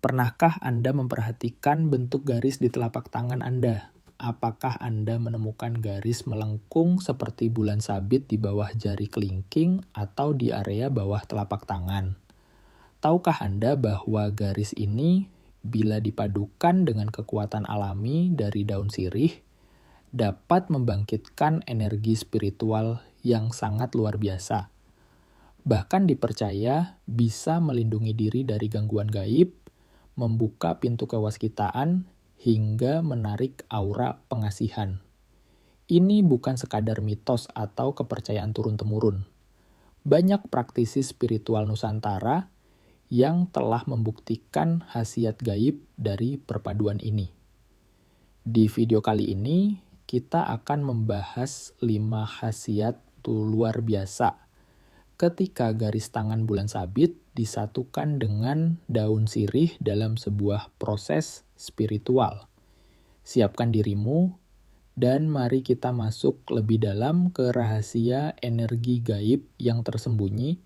Pernahkah Anda memperhatikan bentuk garis di telapak tangan Anda? Apakah Anda menemukan garis melengkung seperti bulan sabit di bawah jari kelingking atau di area bawah telapak tangan? Tahukah Anda bahwa garis ini, bila dipadukan dengan kekuatan alami dari daun sirih, dapat membangkitkan energi spiritual yang sangat luar biasa? Bahkan dipercaya bisa melindungi diri dari gangguan gaib, membuka pintu kewaskitaan, hingga menarik aura pengasihan. Ini bukan sekadar mitos atau kepercayaan turun-temurun. Banyak praktisi spiritual Nusantara yang telah membuktikan khasiat gaib dari perpaduan ini. Di video kali ini, kita akan membahas 5 khasiat luar biasa ketika garis tangan bulan sabit disatukan dengan daun sirih dalam sebuah proses spiritual. Siapkan dirimu, dan mari kita masuk lebih dalam ke rahasia energi gaib yang tersembunyi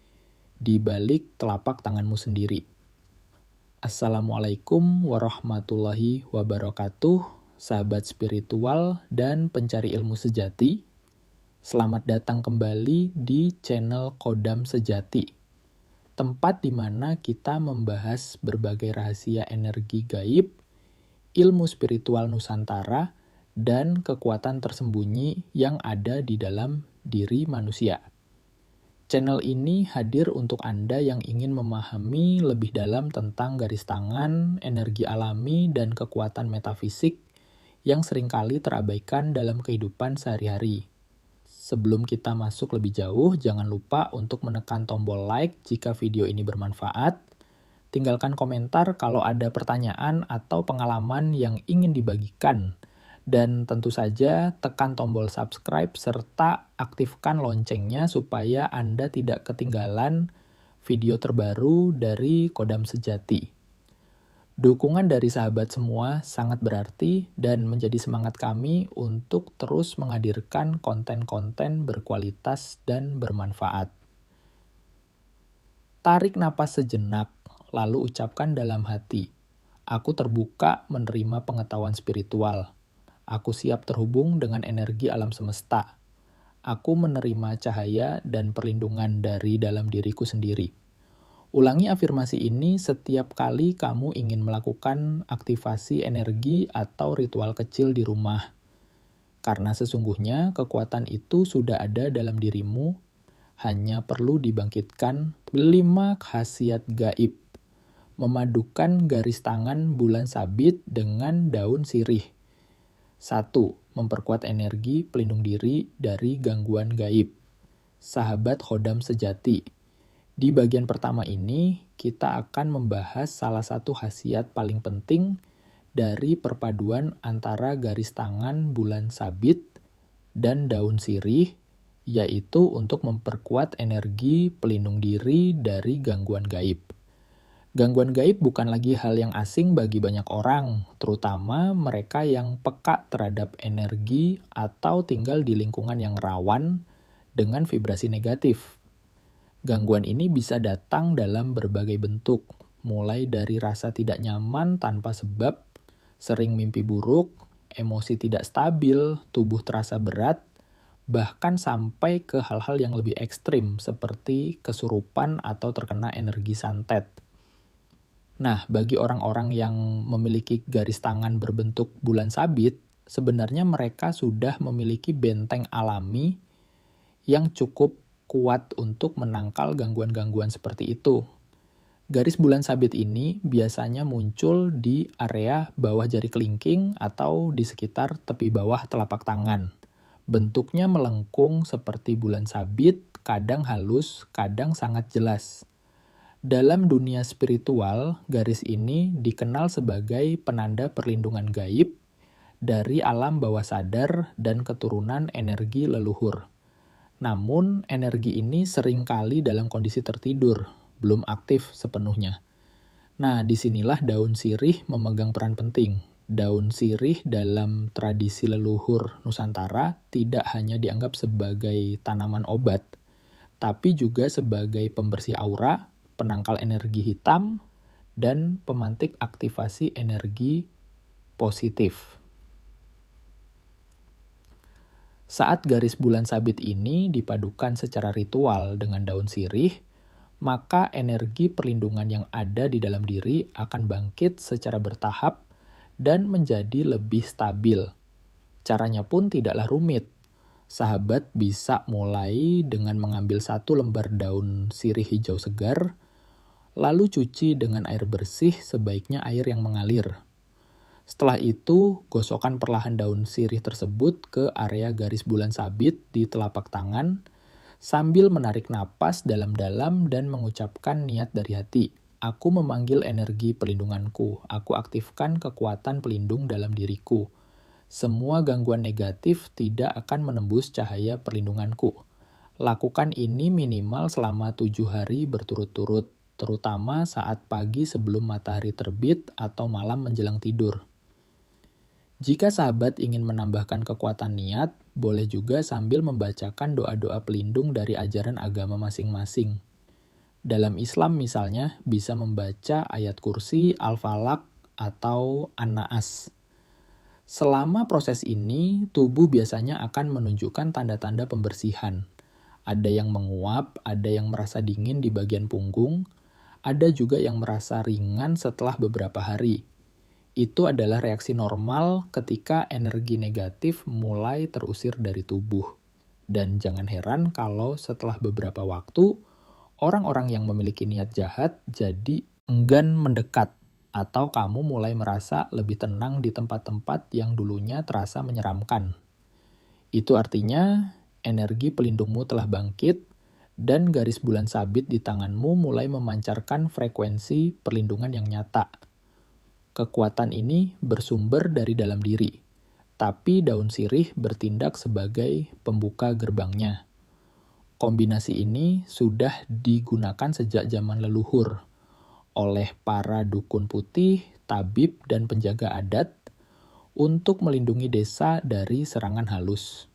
di balik telapak tanganmu sendiri. Assalamualaikum warahmatullahi wabarakatuh, sahabat spiritual dan pencari ilmu sejati. Selamat datang kembali di channel Kodam Sejati, tempat di mana kita membahas berbagai rahasia energi gaib, ilmu spiritual Nusantara, dan kekuatan tersembunyi yang ada di dalam diri manusia. Channel ini hadir untuk Anda yang ingin memahami lebih dalam tentang garis tangan, energi alami, dan kekuatan metafisik yang seringkali terabaikan dalam kehidupan sehari-hari. Sebelum kita masuk lebih jauh, jangan lupa untuk menekan tombol like jika video ini bermanfaat. Tinggalkan komentar kalau ada pertanyaan atau pengalaman yang ingin dibagikan. Dan tentu saja tekan tombol subscribe serta aktifkan loncengnya supaya Anda tidak ketinggalan video terbaru dari Kodam Sejati. Dukungan dari sahabat semua sangat berarti dan menjadi semangat kami untuk terus menghadirkan konten-konten berkualitas dan bermanfaat. Tarik napas sejenak, lalu ucapkan dalam hati, "Aku terbuka menerima pengetahuan spiritual. Aku siap terhubung dengan energi alam semesta. Aku menerima cahaya dan perlindungan dari dalam diriku sendiri." Ulangi afirmasi ini setiap kali kamu ingin melakukan aktivasi energi atau ritual kecil di rumah. Karena sesungguhnya kekuatan itu sudah ada dalam dirimu, hanya perlu dibangkitkan 5 khasiat gaib. Memadukan garis tangan bulan sabit dengan daun sirih. 1. Memperkuat energi pelindung diri dari gangguan gaib. Sahabat Kodam Sejati. Di bagian pertama ini, kita akan membahas salah satu khasiat paling penting dari perpaduan antara garis tangan bulan sabit dan daun sirih, yaitu untuk memperkuat energi pelindung diri dari gangguan gaib. Gangguan gaib bukan lagi hal yang asing bagi banyak orang, terutama mereka yang peka terhadap energi atau tinggal di lingkungan yang rawan dengan vibrasi negatif. Gangguan ini bisa datang dalam berbagai bentuk, mulai dari rasa tidak nyaman tanpa sebab, sering mimpi buruk, emosi tidak stabil, tubuh terasa berat, bahkan sampai ke hal-hal yang lebih ekstrim seperti kesurupan atau terkena energi santet. Nah, bagi orang-orang yang memiliki garis tangan berbentuk bulan sabit, sebenarnya mereka sudah memiliki benteng alami yang cukup kuat untuk menangkal gangguan-gangguan seperti itu. Garis bulan sabit ini biasanya muncul di area bawah jari kelingking atau di sekitar tepi bawah telapak tangan. Bentuknya melengkung seperti bulan sabit, kadang halus, kadang sangat jelas. Dalam dunia spiritual, garis ini dikenal sebagai penanda perlindungan gaib dari alam bawah sadar dan keturunan energi leluhur. Namun, energi ini seringkali dalam kondisi tertidur, belum aktif sepenuhnya. Nah, disinilah daun sirih memegang peran penting. Daun sirih dalam tradisi leluhur Nusantara tidak hanya dianggap sebagai tanaman obat, tapi juga sebagai pembersih aura, penangkal energi hitam, dan pemantik aktivasi energi positif. Saat garis bulan sabit ini dipadukan secara ritual dengan daun sirih, maka energi perlindungan yang ada di dalam diri akan bangkit secara bertahap dan menjadi lebih stabil. Caranya pun tidaklah rumit. Sahabat bisa mulai dengan mengambil 1 lembar daun sirih hijau segar, lalu cuci dengan air bersih, sebaiknya air yang mengalir. Setelah itu, gosokkan perlahan daun sirih tersebut ke area garis bulan sabit di telapak tangan, sambil menarik napas dalam-dalam dan mengucapkan niat dari hati. Aku memanggil energi perlindunganku, aku aktifkan kekuatan pelindung dalam diriku. Semua gangguan negatif tidak akan menembus cahaya perlindunganku. Lakukan ini minimal selama 7 hari berturut-turut, terutama saat pagi sebelum matahari terbit atau malam menjelang tidur. Jika sahabat ingin menambahkan kekuatan niat, boleh juga sambil membacakan doa-doa pelindung dari ajaran agama masing-masing. Dalam Islam misalnya, bisa membaca ayat kursi, Al-Falaq, atau An-Naas. Selama proses ini, tubuh biasanya akan menunjukkan tanda-tanda pembersihan. Ada yang menguap, ada yang merasa dingin di bagian punggung, ada juga yang merasa ringan setelah beberapa hari. Itu adalah reaksi normal ketika energi negatif mulai terusir dari tubuh. Dan jangan heran kalau setelah beberapa waktu, orang-orang yang memiliki niat jahat jadi enggan mendekat, atau kamu mulai merasa lebih tenang di tempat-tempat yang dulunya terasa menyeramkan. Itu artinya energi pelindungmu telah bangkit, dan garis bulan sabit di tanganmu mulai memancarkan frekuensi perlindungan yang nyata. Kekuatan ini bersumber dari dalam diri, tapi daun sirih bertindak sebagai pembuka gerbangnya. Kombinasi ini sudah digunakan sejak zaman leluhur oleh para dukun putih, tabib, dan penjaga adat untuk melindungi desa dari serangan halus.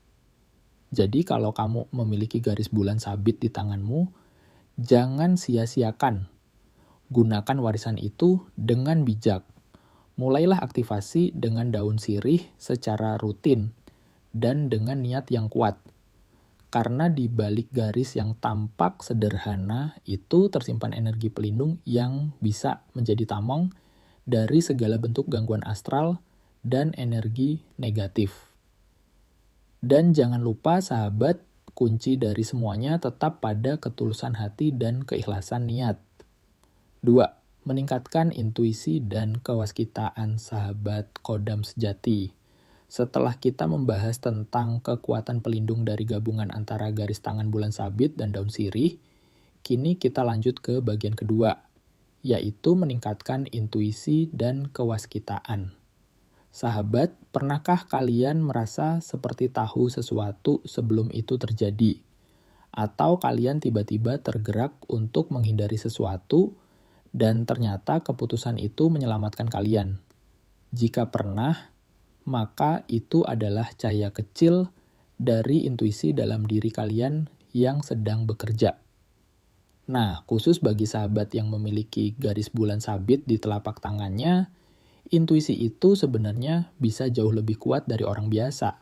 Jadi kalau kamu memiliki garis bulan sabit di tanganmu, jangan sia-siakan. Gunakan warisan itu dengan bijak. Mulailah aktivasi dengan daun sirih secara rutin dan dengan niat yang kuat. Karena di balik garis yang tampak sederhana itu tersimpan energi pelindung yang bisa menjadi tameng dari segala bentuk gangguan astral dan energi negatif. Dan jangan lupa sahabat, kunci dari semuanya tetap pada ketulusan hati dan keikhlasan niat. 2. Meningkatkan intuisi dan kewaskitaan sahabat Kodam sejati. Setelah kita membahas tentang kekuatan pelindung dari gabungan antara garis tangan bulan sabit dan daun sirih, kini kita lanjut ke bagian kedua, yaitu meningkatkan intuisi dan kewaskitaan. Sahabat, pernahkah kalian merasa seperti tahu sesuatu sebelum itu terjadi? Atau kalian tiba-tiba tergerak untuk menghindari sesuatu, dan ternyata keputusan itu menyelamatkan kalian? Jika pernah, maka itu adalah cahaya kecil dari intuisi dalam diri kalian yang sedang bekerja. Nah, khusus bagi sahabat yang memiliki garis bulan sabit di telapak tangannya, intuisi itu sebenarnya bisa jauh lebih kuat dari orang biasa.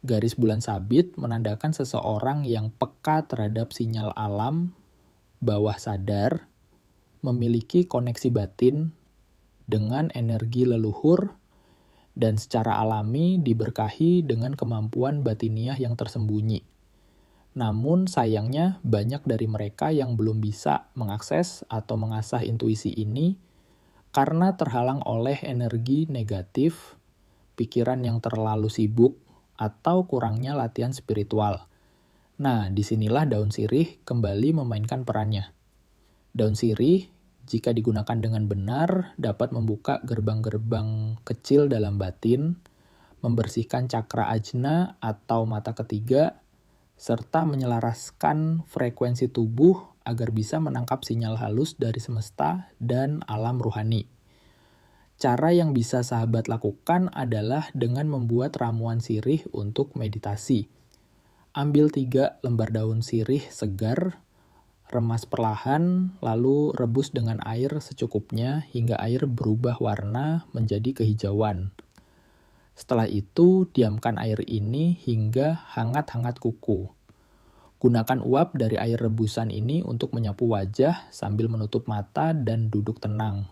Garis bulan sabit menandakan seseorang yang peka terhadap sinyal alam, bawah sadar, memiliki koneksi batin dengan energi leluhur, dan secara alami diberkahi dengan kemampuan batiniah yang tersembunyi. Namun sayangnya banyak dari mereka yang belum bisa mengakses atau mengasah intuisi ini karena terhalang oleh energi negatif, pikiran yang terlalu sibuk, atau kurangnya latihan spiritual. Nah, disinilah daun sirih kembali memainkan perannya. Daun sirih, jika digunakan dengan benar, dapat membuka gerbang-gerbang kecil dalam batin, membersihkan cakra ajna atau mata ketiga, serta menyelaraskan frekuensi tubuh agar bisa menangkap sinyal halus dari semesta dan alam ruhani. Cara yang bisa sahabat lakukan adalah dengan membuat ramuan sirih untuk meditasi. Ambil 3 lembar daun sirih segar, Remas perlahan, lalu rebus dengan air secukupnya hingga air berubah warna menjadi kehijauan. Setelah itu, diamkan air ini hingga hangat-hangat kuku. Gunakan uap dari air rebusan ini untuk menyapu wajah sambil menutup mata dan duduk tenang.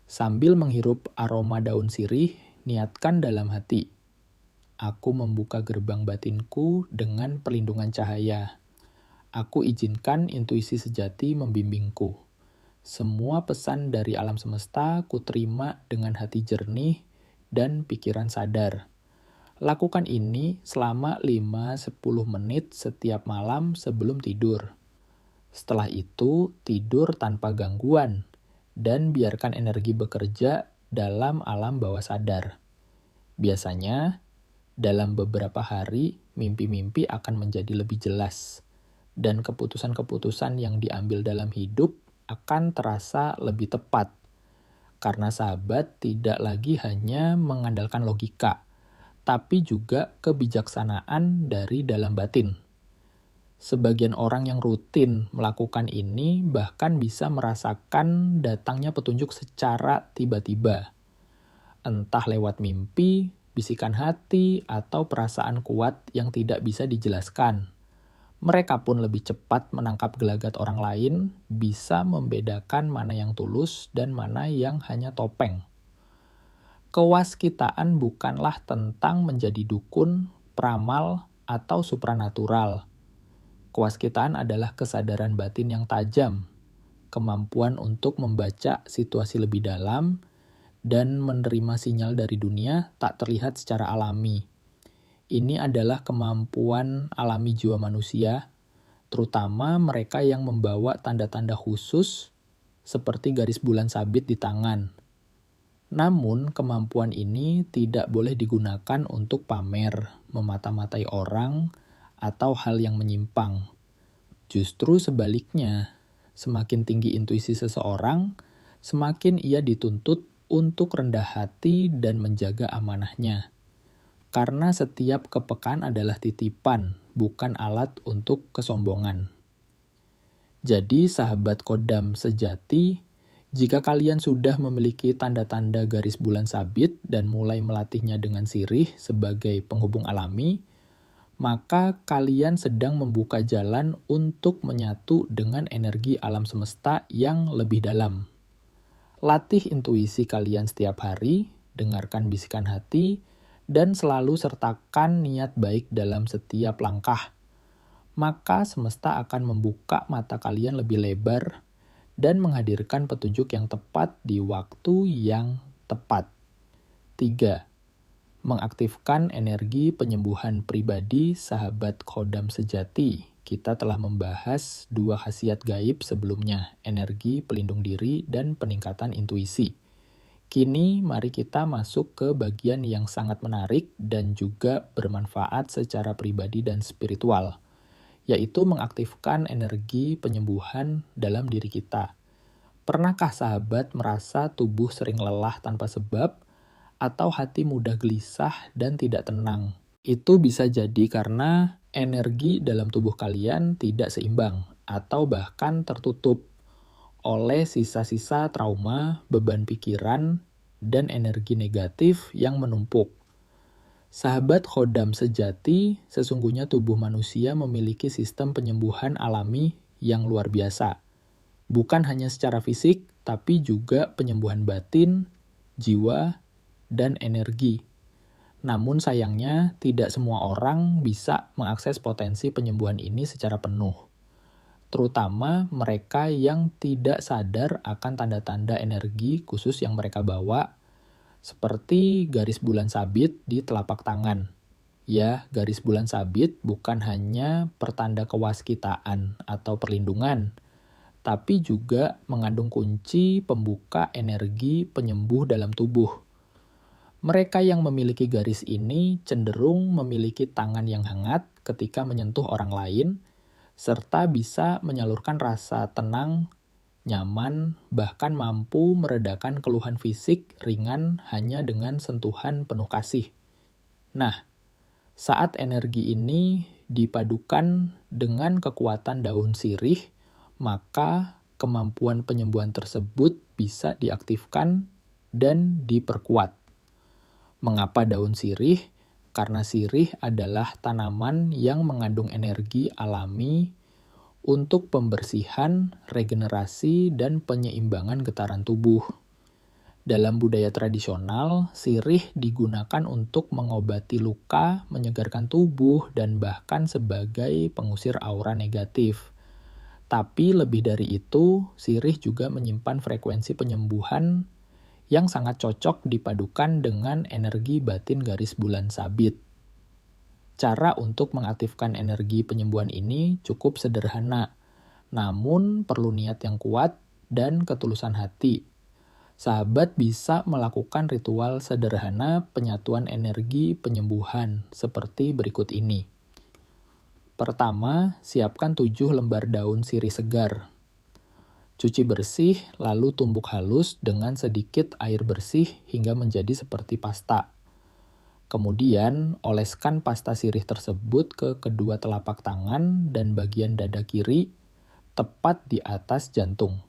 Sambil menghirup aroma daun sirih, niatkan dalam hati. Aku membuka gerbang batinku dengan perlindungan cahaya. Aku izinkan intuisi sejati membimbingku. Semua pesan dari alam semesta kuterima dengan hati jernih dan pikiran sadar. Lakukan ini selama 5-10 menit setiap malam sebelum tidur. Setelah itu, tidur tanpa gangguan dan biarkan energi bekerja dalam alam bawah sadar. Biasanya, dalam beberapa hari, mimpi-mimpi akan menjadi lebih jelas, dan keputusan-keputusan yang diambil dalam hidup akan terasa lebih tepat, karena sahabat tidak lagi hanya mengandalkan logika, tapi juga kebijaksanaan dari dalam batin. Sebagian orang yang rutin melakukan ini bahkan bisa merasakan datangnya petunjuk secara tiba-tiba. Entah lewat mimpi, bisikan hati, atau perasaan kuat yang tidak bisa dijelaskan. Mereka pun lebih cepat menangkap gelagat orang lain, bisa membedakan mana yang tulus dan mana yang hanya topeng. Kewaskitaan bukanlah tentang menjadi dukun, peramal, atau supranatural. Kewaskitaan adalah kesadaran batin yang tajam, kemampuan untuk membaca situasi lebih dalam, dan menerima sinyal dari dunia tak terlihat secara alami. Ini adalah kemampuan alami jiwa manusia, terutama mereka yang membawa tanda-tanda khusus seperti garis bulan sabit di tangan. Namun, kemampuan ini tidak boleh digunakan untuk pamer, memata-matai orang, atau hal yang menyimpang. Justru sebaliknya, semakin tinggi intuisi seseorang, semakin ia dituntut untuk rendah hati dan menjaga amanahnya. Karena setiap kepekaan adalah titipan, bukan alat untuk kesombongan. Jadi, sahabat kodam sejati, jika kalian sudah memiliki tanda-tanda garis bulan sabit dan mulai melatihnya dengan sirih sebagai penghubung alami, maka kalian sedang membuka jalan untuk menyatu dengan energi alam semesta yang lebih dalam. Latih intuisi kalian setiap hari, dengarkan bisikan hati, dan selalu sertakan niat baik dalam setiap langkah. Maka semesta akan membuka mata kalian lebih lebar dan menghadirkan petunjuk yang tepat di waktu yang tepat. 3. Mengaktifkan energi penyembuhan pribadi sahabat kodam sejati. Kita telah membahas 2 khasiat gaib sebelumnya, energi pelindung diri dan peningkatan intuisi. Kini mari kita masuk ke bagian yang sangat menarik dan juga bermanfaat secara pribadi dan spiritual, yaitu mengaktifkan energi penyembuhan dalam diri kita. Pernahkah sahabat merasa tubuh sering lelah tanpa sebab, atau hati mudah gelisah dan tidak tenang? Itu bisa jadi karena energi dalam tubuh kalian tidak seimbang, atau bahkan tertutup oleh sisa-sisa trauma, beban pikiran, dan energi negatif yang menumpuk. Sahabat khodam sejati, sesungguhnya tubuh manusia memiliki sistem penyembuhan alami yang luar biasa. Bukan hanya secara fisik, tapi juga penyembuhan batin, jiwa, dan energi. Namun sayangnya, tidak semua orang bisa mengakses potensi penyembuhan ini secara penuh. Terutama mereka yang tidak sadar akan tanda-tanda energi khusus yang mereka bawa, seperti garis bulan sabit di telapak tangan. Ya, garis bulan sabit bukan hanya pertanda kewaskitaan atau perlindungan, tapi juga mengandung kunci pembuka energi penyembuh dalam tubuh. Mereka yang memiliki garis ini cenderung memiliki tangan yang hangat ketika menyentuh orang lain, serta bisa menyalurkan rasa tenang, nyaman, bahkan mampu meredakan keluhan fisik ringan hanya dengan sentuhan penuh kasih. Nah, saat energi ini dipadukan dengan kekuatan daun sirih, maka kemampuan penyembuhan tersebut bisa diaktifkan dan diperkuat. Mengapa daun sirih? Karena sirih adalah tanaman yang mengandung energi alami untuk pembersihan, regenerasi, dan penyeimbangan getaran tubuh. Dalam budaya tradisional, sirih digunakan untuk mengobati luka, menyegarkan tubuh, dan bahkan sebagai pengusir aura negatif. Tapi lebih dari itu, sirih juga menyimpan frekuensi penyembuhan yang sangat cocok dipadukan dengan energi batin garis bulan sabit. Cara untuk mengaktifkan energi penyembuhan ini cukup sederhana, namun perlu niat yang kuat dan ketulusan hati. Sahabat bisa melakukan ritual sederhana penyatuan energi penyembuhan seperti berikut ini. Pertama, siapkan 7 lembar daun sirih segar. Cuci bersih, lalu tumbuk halus dengan sedikit air bersih hingga menjadi seperti pasta. Kemudian, oleskan pasta sirih tersebut ke kedua telapak tangan dan bagian dada kiri, tepat di atas jantung.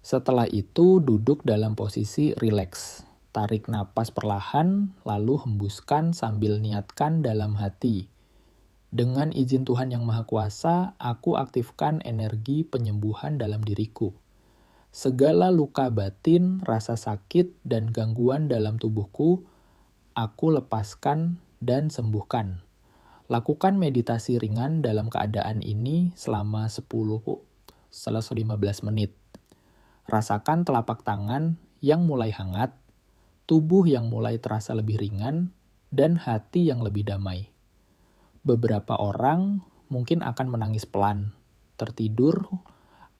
Setelah itu, duduk dalam posisi rileks. Tarik napas perlahan, lalu hembuskan sambil niatkan dalam hati. Dengan izin Tuhan Yang Maha Kuasa, aku aktifkan energi penyembuhan dalam diriku. Segala luka batin, rasa sakit, dan gangguan dalam tubuhku, aku lepaskan dan sembuhkan. Lakukan meditasi ringan dalam keadaan ini selama 10-15 menit. Rasakan telapak tangan yang mulai hangat, tubuh yang mulai terasa lebih ringan, dan hati yang lebih damai. Beberapa orang mungkin akan menangis pelan, tertidur,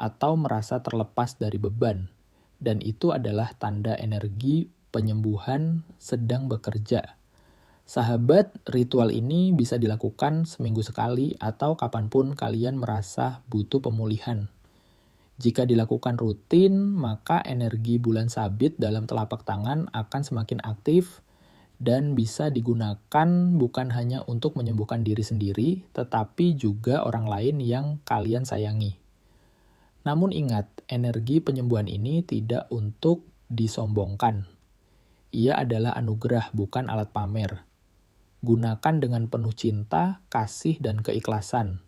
atau merasa terlepas dari beban, dan itu adalah tanda energi penyembuhan sedang bekerja. Sahabat, ritual ini bisa dilakukan seminggu sekali atau kapanpun kalian merasa butuh pemulihan. Jika dilakukan rutin, maka energi bulan sabit dalam telapak tangan akan semakin aktif, dan bisa digunakan bukan hanya untuk menyembuhkan diri sendiri, tetapi juga orang lain yang kalian sayangi. Namun ingat, energi penyembuhan ini tidak untuk disombongkan. Ia adalah anugerah, bukan alat pamer. Gunakan dengan penuh cinta, kasih, dan keikhlasan.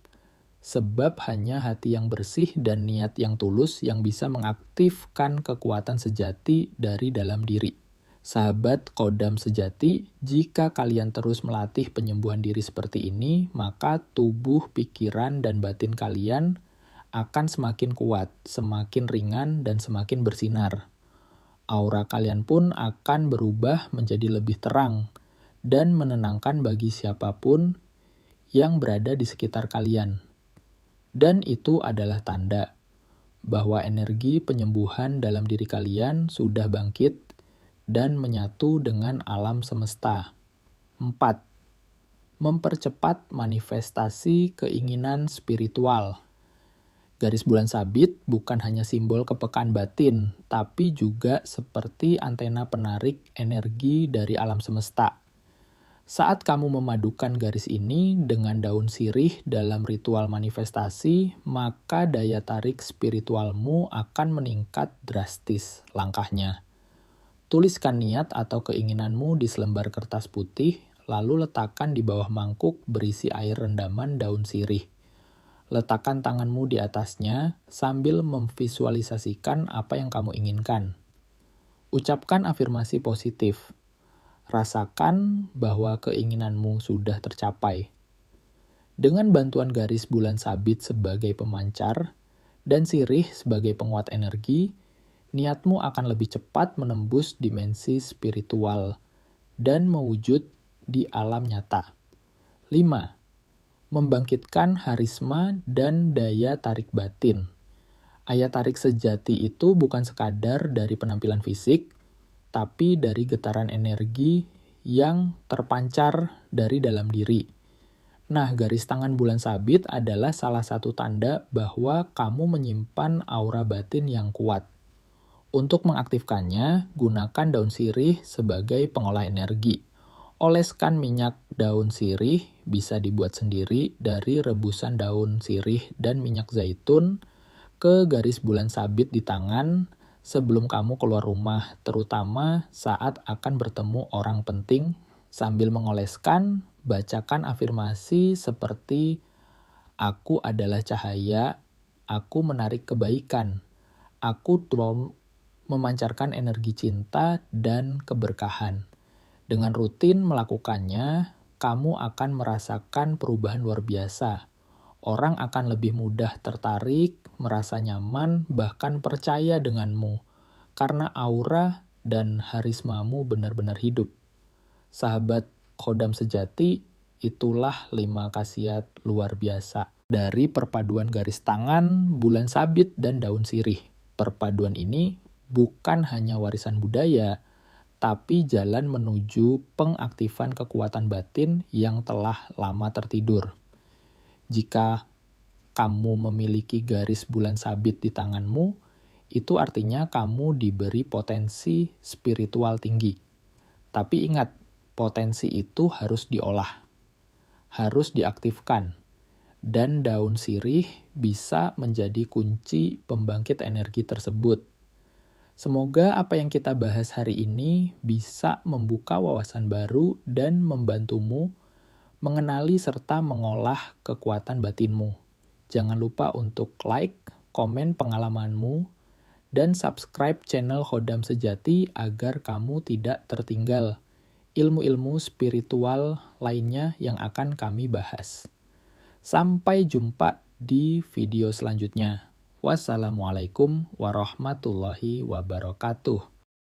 Sebab hanya hati yang bersih dan niat yang tulus yang bisa mengaktifkan kekuatan sejati dari dalam diri. Sahabat Kodam sejati, jika kalian terus melatih penyembuhan diri seperti ini, maka tubuh, pikiran, dan batin kalian akan semakin kuat, semakin ringan, dan semakin bersinar. Aura kalian pun akan berubah menjadi lebih terang dan menenangkan bagi siapapun yang berada di sekitar kalian. Dan itu adalah tanda bahwa energi penyembuhan dalam diri kalian sudah bangkit dan menyatu dengan alam semesta. 4. Mempercepat manifestasi keinginan spiritual. Garis bulan sabit bukan hanya simbol kepekaan batin, tapi juga seperti antena penarik energi dari alam semesta. Saat kamu memadukan garis ini dengan daun sirih dalam ritual manifestasi, maka daya tarik spiritualmu akan meningkat drastis langkahnya. Tuliskan niat atau keinginanmu di selembar kertas putih, lalu letakkan di bawah mangkuk berisi air rendaman daun sirih. Letakkan tanganmu di atasnya sambil memvisualisasikan apa yang kamu inginkan. Ucapkan afirmasi positif. Rasakan bahwa keinginanmu sudah tercapai. Dengan bantuan garis bulan sabit sebagai pemancar dan sirih sebagai penguat energi, niatmu akan lebih cepat menembus dimensi spiritual dan mewujud di alam nyata. 5. Membangkitkan harisma dan daya tarik batin. Daya tarik sejati itu bukan sekadar dari penampilan fisik, tapi dari getaran energi yang terpancar dari dalam diri. Nah, garis tangan bulan sabit adalah salah satu tanda bahwa kamu menyimpan aura batin yang kuat. Untuk mengaktifkannya, gunakan daun sirih sebagai pengolah energi. Oleskan minyak daun sirih, bisa dibuat sendiri dari rebusan daun sirih dan minyak zaitun, ke garis bulan sabit di tangan sebelum kamu keluar rumah, terutama saat akan bertemu orang penting. Sambil mengoleskan, bacakan afirmasi seperti aku adalah cahaya, aku menarik kebaikan, aku memancarkan energi cinta dan keberkahan. Dengan rutin melakukannya, kamu akan merasakan perubahan luar biasa. Orang akan lebih mudah tertarik, merasa nyaman, bahkan percaya denganmu, karena aura dan harismamu benar-benar hidup. Sahabat Khodam sejati, itulah 5 khasiat luar biasa dari perpaduan garis tangan, bulan sabit, dan daun sirih. Perpaduan ini bukan hanya warisan budaya, tapi jalan menuju pengaktifan kekuatan batin yang telah lama tertidur. Jika kamu memiliki garis bulan sabit di tanganmu, itu artinya kamu diberi potensi spiritual tinggi. Tapi ingat, potensi itu harus diolah, harus diaktifkan, dan daun sirih bisa menjadi kunci pembangkit energi tersebut. Semoga apa yang kita bahas hari ini bisa membuka wawasan baru dan membantumu mengenali serta mengolah kekuatan batinmu. Jangan lupa untuk like, komen pengalamanmu, dan subscribe channel Khodam Sejati agar kamu tidak tertinggal ilmu-ilmu spiritual lainnya yang akan kami bahas. Sampai jumpa di video selanjutnya. Wassalamualaikum warahmatullahi wabarakatuh.